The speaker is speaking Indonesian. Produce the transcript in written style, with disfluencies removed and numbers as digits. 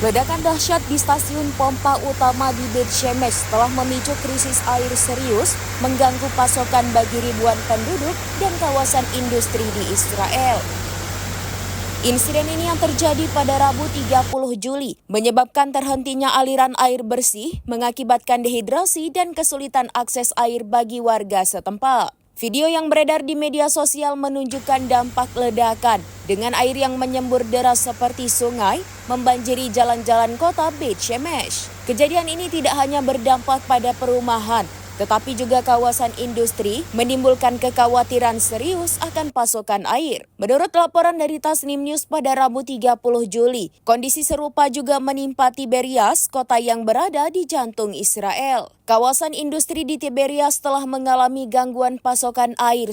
Ledakan dahsyat di stasiun pompa utama di Beit Shemesh telah memicu krisis air serius, mengganggu pasokan bagi ribuan penduduk dan kawasan industri di Israel. Insiden ini yang terjadi pada Rabu 30 Juli menyebabkan terhentinya aliran air bersih, mengakibatkan dehidrasi dan kesulitan akses air bagi warga setempat. Video yang beredar di media sosial menunjukkan dampak ledakan dengan air yang menyembur deras seperti sungai membanjiri jalan-jalan kota Beit Shemesh. Kejadian ini tidak hanya berdampak pada perumahan, tetapi juga kawasan industri, menimbulkan kekhawatiran serius akan pasokan air. Menurut laporan dari Tasnim News pada Rabu 30 Juli, kondisi serupa juga menimpa Tiberias, kota yang berada di jantung Israel. Kawasan industri di Tiberias telah mengalami gangguan pasokan air